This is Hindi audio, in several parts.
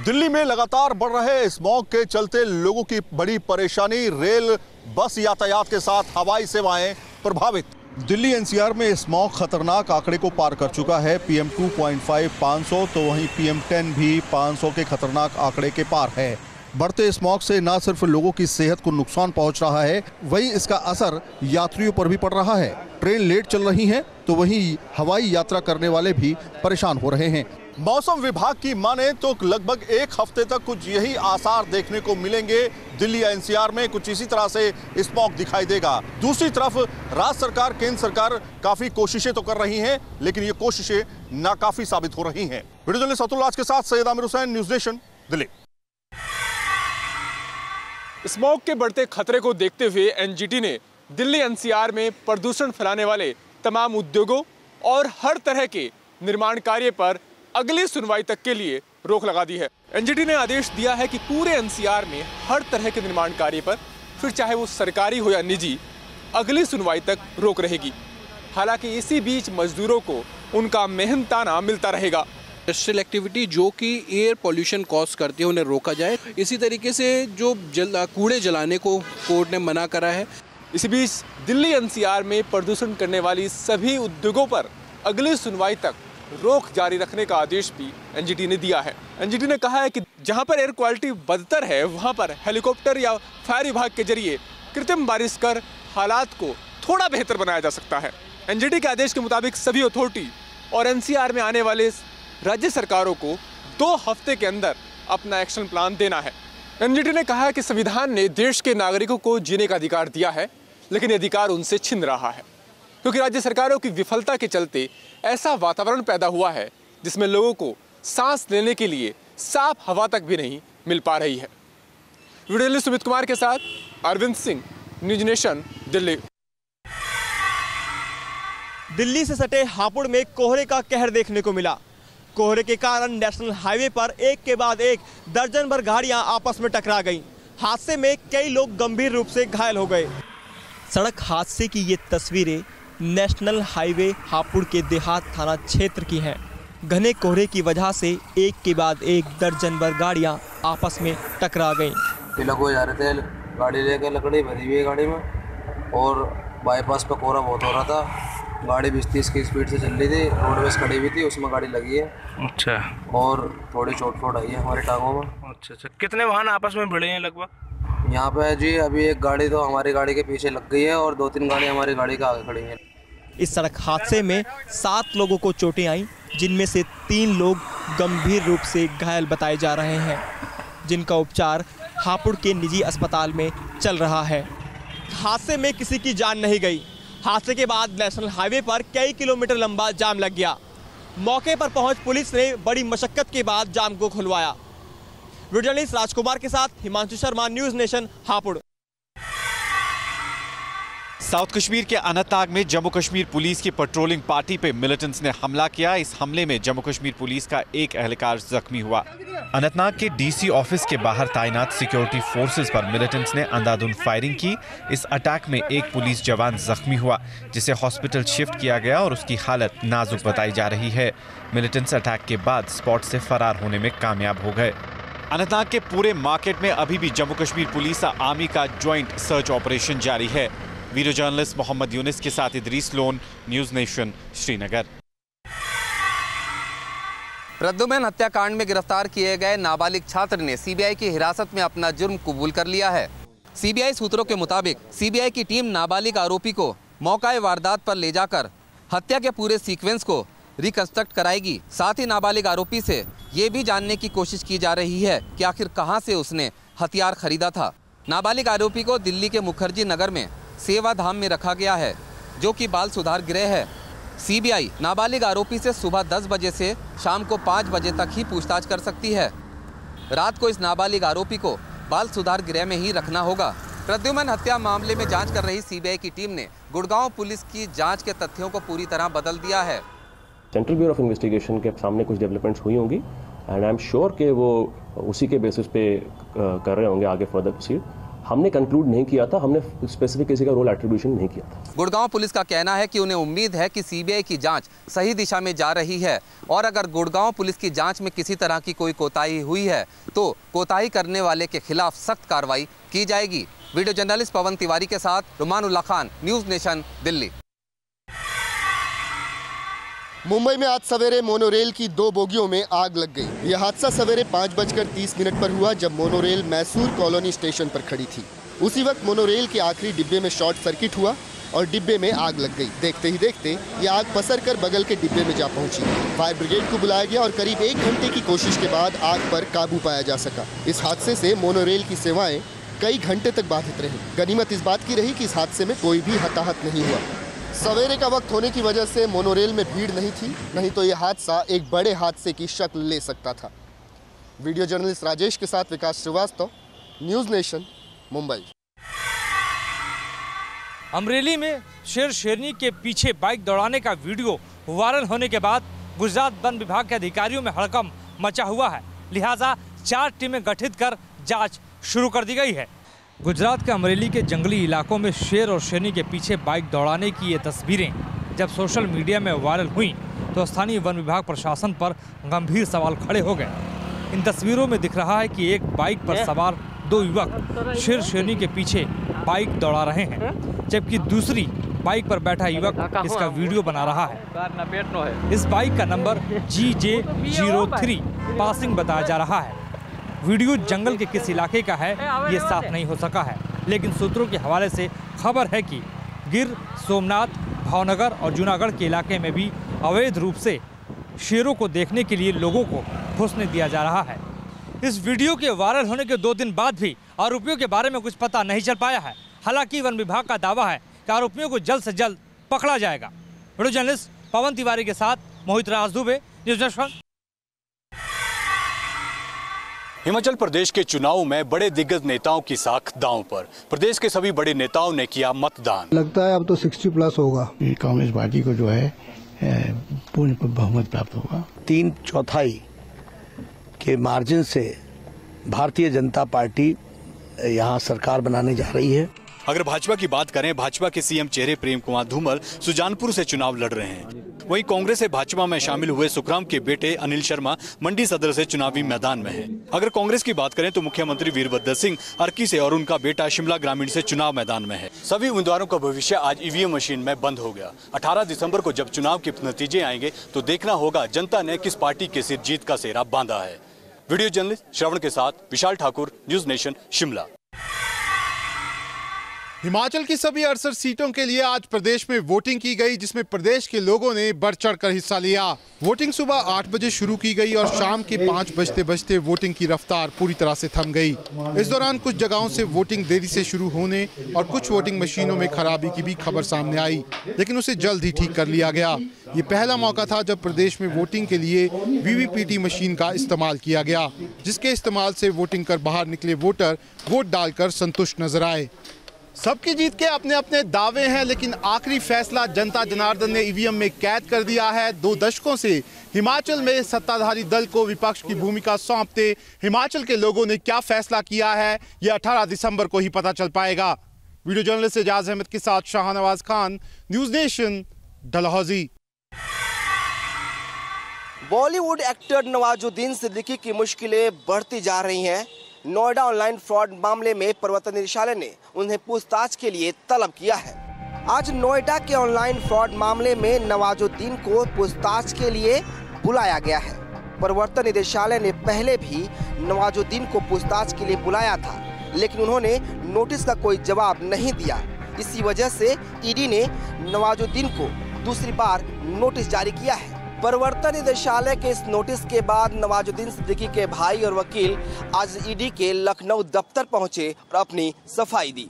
दिल्ली में लगातार बढ़ रहे स्मॉग के चलते लोगों की बड़ी परेशानी, रेल बस यातायात के साथ हवाई सेवाएं प्रभावित। दिल्ली एनसीआर में स्मॉग खतरनाक आंकड़े को पार कर चुका है। PM 2.5 500 तो वहीं PM 10 भी 500 के खतरनाक आंकड़े के पार है। बढ़ते स्मॉग से न सिर्फ लोगों की सेहत को नुकसान पहुंच रहा है, वहीं इसका असर यात्रियों पर भी पड़ रहा है। ट्रेन लेट चल रही हैं तो वहीं हवाई यात्रा करने वाले भी परेशान हो रहे हैं। मौसम विभाग की माने तो लगभग एक हफ्ते तक कुछ यही आसार देखने को मिलेंगे। दिल्ली एनसीआर में कुछ इसी तरह से स्मॉग दिखाई देगा। दूसरी तरफ राज्य सरकार, केंद्र सरकार काफी कोशिशें तो कर रही हैं, लेकिन ये कोशिशें नाकाफी साबित हो रही हैं। वीडियो जर्नलिस्ट अतुल राज के साथ Syed Aamir Hussain, news nation, Delhi. Smog के बढ़ते खतरे को देखते हुए एनजीटी ने दिल्ली एनसीआर में प्रदूषण फैलाने वाले तमाम उद्योगों और हर तरह के निर्माण कार्य पर अगली सुनवाई तक के लिए रोक लगा दी है। एनजीटी ने आदेश दिया है कि पूरे एनसीआर में हर तरह के निर्माण कार्य पर, फिर चाहे वो सरकारी हो या निजी, अगली सुनवाई तक रोक रहेगी। हालांकि इसी बीच मजदूरों को उनका मेहनताना मिलता रहेगा। इंडस्ट्रियल एक्टिविटी जो कि एयर पोल्यूशन कॉज करती है उन्हें रोका जाए। इसी तरीके से जो कूड़े जलाने को कोर्ट ने मना करा है। इसी बीच दिल्ली एनसीआर में प्रदूषण करने वाली सभी उद्योगों पर अगली सुनवाई तक रोक जारी रखने का आदेश भी एनजीटी ने दिया है। एनजीटी ने कहा है कि जहां पर एयर क्वालिटी बदतर है वहां पर हेलीकॉप्टर या फायर विभाग के जरिए कृत्रिम बारिश कर हालात को थोड़ा बेहतर बनाया जा सकता है। एनजीटी के आदेश के मुताबिक सभी अथॉरिटी और एनसीआर में आने वाले राज्य सरकारों को 2 हफ्ते के अंदर अपना एक्शन प्लान देना है। एनजीटी ने कहा है कि संविधान ने देश के नागरिकों को जीने का अधिकार दिया है, लेकिन ये अधिकार उनसे छिन रहा है क्योंकि राज्य सरकारों की विफलता के चलते ऐसा वातावरण पैदा हुआ है जिसमें लोगों को सांस लेने के लिए साफ हवा तक भी नहीं मिल पा रही है। वीडियो जर्नलिस्ट सुमित कुमार के साथ अरविंद सिंह, न्यूज़ नेशन, दिल्ली। दिल्ली से सटे हापुड़ में कोहरे का कहर देखने को मिला। कोहरे के कारण नेशनल हाईवे पर एक के बाद एक दर्जन भर गाड़ियां आपस में टकरा गईं। हादसे में कई लोग गंभीर रूप से घायल हो गए। सड़क हादसे की ये तस्वीरें नेशनल हाईवे हापुड़ के देहात थाना क्षेत्र की हैं। घने कोहरे की वजह से एक के बाद एक दर्जन भर गाड़ियां आपस में टकरा गईं। तिलक हो जा रहे थे, गाड़ी लेकर लकड़ी भरी हुई है गाड़ी में, और बाईपास पर कोहरा बहुत हो रहा था। गाड़ी 20-30 की स्पीड से चल रही थी, रोडवेज खड़ी हुई थी, उसमें गाड़ी लगी है। अच्छा। और थोड़ी चोट आई है हमारी टांगों में। अच्छा। कितने वाहन आपस में भिड़े हैं लगभग? यहाँ पे जी अभी एक गाड़ी तो हमारी गाड़ी के पीछे लग गई है और 2-3 गाड़ी हमारी गाड़ी के आगे खड़ी हैं। इस सड़क हादसे में 7 लोगों को चोटें आईं, जिनमें से 3 लोग गंभीर रूप से घायल बताए जा रहे हैं, जिनका उपचार हापुड़ के निजी अस्पताल में चल रहा है। हादसे में किसी की जान नहीं गई। हादसे के बाद नेशनल हाईवे पर कई किलोमीटर लंबा जाम लग गया। मौके पर पहुंच पुलिस ने बड़ी मशक्कत के बाद जाम को खुलवाया। वीडियो जर्नलिस्ट राजकुमार के साथ Himanshu Sharma, news nation, Hapur. South Kashmir के अनंतनाग में जम्मू कश्मीर पुलिस की पेट्रोलिंग पार्टी पे मिलिटेंट्स ने हमला किया। इस हमले में जम्मू कश्मीर पुलिस का एक एहलकार जख्मी हुआ। अनंतनाग के डीसी ऑफिस के बाहर तैनात सिक्योरिटी फोर्सेस पर मिलिटेंट्स ने अंधाधुंध फायरिंग की। इस अटैक में एक पुलिस जवान जख्मी हुआ, जिसे हॉस्पिटल शिफ्ट किया गया और उसकी हालत नाजुक बताई जा रही है। मिलिटेंट्स अटैक के बाद स्पॉट से फरार होने में कामयाब हो गए। अनंतनाग के पूरे मार्केट में अभी भी जम्मू कश्मीर पुलिस और आर्मी का ज्वाइंट सर्च ऑपरेशन जारी है। वीडियो जर्नलिस्ट मोहम्मद यूनिस के साथ इदरीस लोन, न्यूज़ नेशन, श्रीनगर। प्रद्युम्न हत्याकांड में गिरफ्तार किए गए नाबालिग छात्र ने सीबीआई की हिरासत में अपना जुर्म कबूल कर लिया है। सीबीआई सूत्रों के मुताबिक सीबीआई की टीम नाबालिग आरोपी को मौका वारदात पर ले जाकर हत्या के पूरे सीक्वेंस को रिकंस्ट्रक्ट कराएगी। साथ ही नाबालिग आरोपी से ये भी जानने की कोशिश की जा रही है कि आखिर कहां से उसने हथियार खरीदा था। नाबालिग आरोपी को दिल्ली के मुखर्जी नगर में सेवा धाम में रखा गया है, जो कि बाल सुधार गृह है। सीबीआई नाबालिग आरोपी से सुबह 10 बजे से शाम को 5 बजे तक ही पूछताछ कर सकती है। रात को इस नाबालिग आरोपी को बाल सुधार गृह में ही रखना होगा। प्रद्युम्न हत्या मामले में जांच कर रही सीबीआई की टीम ने गुड़गांव पुलिस की जांच के तथ्यों को पूरी तरह बदल दिया है। सेंट्रल ब्यूरो ऑफ इन्वेस्टिगेशन के सामने कुछ डेवलपमेंट्स हुई होंगी एंड आई एम श्योर कि वो उसी के बेसिस पे कर रहे होंगे आगे फर्दर प्रोसीड। हमने कंक्लूड नहीं किया था, हमने स्पेसिफिक किसी का रोल एट्रीब्यूशन नहीं किया था। गुड़गांव पुलिस का कहना है कि उन्हें उम्मीद है कि सीबीआई की जांच सही दिशा में जा रही है और अगर गुड़गांव पुलिस की जांच में किसी तरह की कोई कोताही हुई है तो कोताही करने वाले के खिलाफ सख्त कार्रवाई की जाएगी। वीडियो जर्नलिस्ट पवन तिवारी के साथ रुमानुल्लाह खान, न्यूज़ नेशन, दिल्ली। मुंबई में आज सवेरे मोनोरेल की 2 बोगियों में आग लग गई। यह हादसा सवेरे 5:30 पर हुआ जब मोनोरेल मैसूर कॉलोनी स्टेशन पर खड़ी थी। उसी वक्त मोनोरेल के आखिरी डिब्बे में शॉर्ट सर्किट हुआ और डिब्बे में आग लग गई। देखते ही देखते यह आग पसर कर बगल के डिब्बे में जा पहुंची। फायर ब्रिगेड को बुलाया गया और करीब 1 घंटे की कोशिश के बाद आग पर काबू पाया जा सका। इस हादसे से मोनोरेल की सेवाएं कई घंटे तक बाधित रही। गनीमत इस बात की रही कि इस हादसे में कोई भी हताहत नहीं हुआ। सवेरे का वक्त होने की वजह से मोनोरेल में भीड़ नहीं थी, नहीं तो यह हादसा एक बड़े हादसे की शक्ल ले सकता था। वीडियो जर्नलिस्ट राजेश के साथ विकास श्रीवास्तव, न्यूज़ नेशन, मुंबई। अमरेली में शेर शेरनी के पीछे बाइक दौड़ाने का वीडियो वायरल होने के बाद गुजरात वन विभाग के अधिकारियों में हड़कंप मचा हुआ है। लिहाजा 4 टीमें गठित कर जांच शुरू कर दी गई है। गुजरात के अमरेली के जंगली इलाकों में शेर और शेरनी के पीछे बाइक दौड़ाने की ये तस्वीरें जब सोशल मीडिया में वायरल हुई तो स्थानीय वन विभाग प्रशासन पर गंभीर सवाल खड़े हो गए। इन तस्वीरों में दिख रहा है कि एक बाइक पर सवार 2 युवक शेर शेरनी के पीछे बाइक दौड़ा रहे हैं, जबकि दूसरी बाइक पर बैठा युवक इसका वीडियो बना रहा है। इस बाइक का नंबर GJ03 पासिंग बताया जा रहा है। वीडियो जंगल के किस इलाके का है ये साफ नहीं हो सका है, लेकिन सूत्रों के हवाले से खबर है कि गिर सोमनाथ, भावनगर और जूनागढ़ के इलाके में भी अवैध रूप से शेरों को देखने के लिए लोगों को घुसने दिया जा रहा है। इस वीडियो के वायरल होने के 2 दिन बाद भी आरोपियों के बारे में कुछ पता नहीं चल पाया है। हालांकि वन विभाग का दावा है कि आरोपियों को जल्द से जल्द पकड़ा जाएगा। वीडियो जर्नलिस्ट पवन तिवारी के साथ मोहित राज दुबे, न्यूज़ नेशन। हिमाचल प्रदेश के चुनाव में बड़े दिग्गज नेताओं की साख दांव पर। प्रदेश के सभी बड़े नेताओं ने किया मतदान। लगता है अब तो 60+ होगा। कांग्रेस पार्टी को जो है पूर्ण बहुमत प्राप्त होगा। 3/4 के मार्जिन से भारतीय जनता पार्टी यहाँ सरकार बनाने जा रही है। अगर भाजपा की बात करें, भाजपा के सीएम चेहरे प्रेम कुमार धूमल सुजानपुर से चुनाव लड़ रहे हैं। वहीं कांग्रेस से भाजपा में शामिल हुए सुखराम के बेटे अनिल शर्मा मंडी सदर से चुनावी मैदान में हैं। अगर कांग्रेस की बात करें तो मुख्यमंत्री वीरभद्र सिंह अर्की से और उनका बेटा शिमला ग्रामीण से चुनाव मैदान में है। सभी उम्मीदवारों का भविष्य आज ईवीएम मशीन में बंद हो गया। 18 दिसंबर को जब चुनाव के नतीजे आएंगे तो देखना होगा जनता ने किस पार्टी के सिर जीत का सेहरा बांधा है। वीडियो जर्नलिस्ट श्रवण के साथ विशाल ठाकुर, न्यूज़ नेशन, शिमला। हिमाचल की सभी 68 सीटों के लिए आज प्रदेश में वोटिंग की गई, जिसमें प्रदेश के लोगों ने बढ़ चढ़कर हिस्सा लिया। वोटिंग सुबह 8 बजे शुरू की गई और शाम के 5 बजते वोटिंग की रफ्तार पूरी तरह से थम गई। इस दौरान कुछ जगहों से वोटिंग देरी से शुरू होने और कुछ वोटिंग मशीनों में खराबी की भी खबर सामने आई, लेकिन उसे जल्द ही ठीक कर लिया गया। ये पहला मौका था जब प्रदेश में वोटिंग के लिए वीवीपीटी मशीन का इस्तेमाल किया गया, जिसके इस्तेमाल से वोटिंग कर बाहर निकले वोटर वोट डालकर संतुष्ट नजर आए। सबकी जीत के अपने अपने दावे हैं, लेकिन आखिरी फैसला जनता जनार्दन ने ईवीएम में कैद कर दिया है। 2 दशकों से हिमाचल में सत्ताधारी दल को विपक्ष की भूमिका सौंपते हिमाचल के लोगों ने क्या फैसला किया है, ये 18 दिसंबर को ही पता चल पाएगा। वीडियो जर्नलिस्ट एजाज अहमद के साथ Shahnawaz Khan, news nation, Dalhousie. Bollywood actor Nawazuddin Siddiqui की मुश्किलें बढ़ती जा रही हैं। नोएडा ऑनलाइन फ्रॉड मामले में प्रवर्तन निदेशालय ने उन्हें पूछताछ के लिए तलब किया है। आज नोएडा के ऑनलाइन फ्रॉड मामले में नवाजुद्दीन को पूछताछ के लिए बुलाया गया है। प्रवर्तन निदेशालय ने पहले भी नवाजुद्दीन को पूछताछ के लिए बुलाया था, लेकिन उन्होंने नोटिस का कोई जवाब नहीं दिया। इसी वजह से ईडी ने नवाजुद्दीन को दूसरी बार नोटिस जारी किया है। प्रवर्तन निदेशालय के इस नोटिस के बाद नवाजुद्दीन सिद्दीकी के भाई और वकील आज ईडी के लखनऊ दफ्तर पहुंचे और अपनी सफाई दी।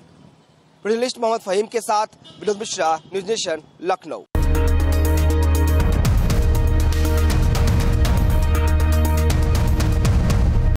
जर्नलिस्ट मोहम्मद फहीम के साथ विनोद मिश्रा, न्यूज़ नेशन, लखनऊ।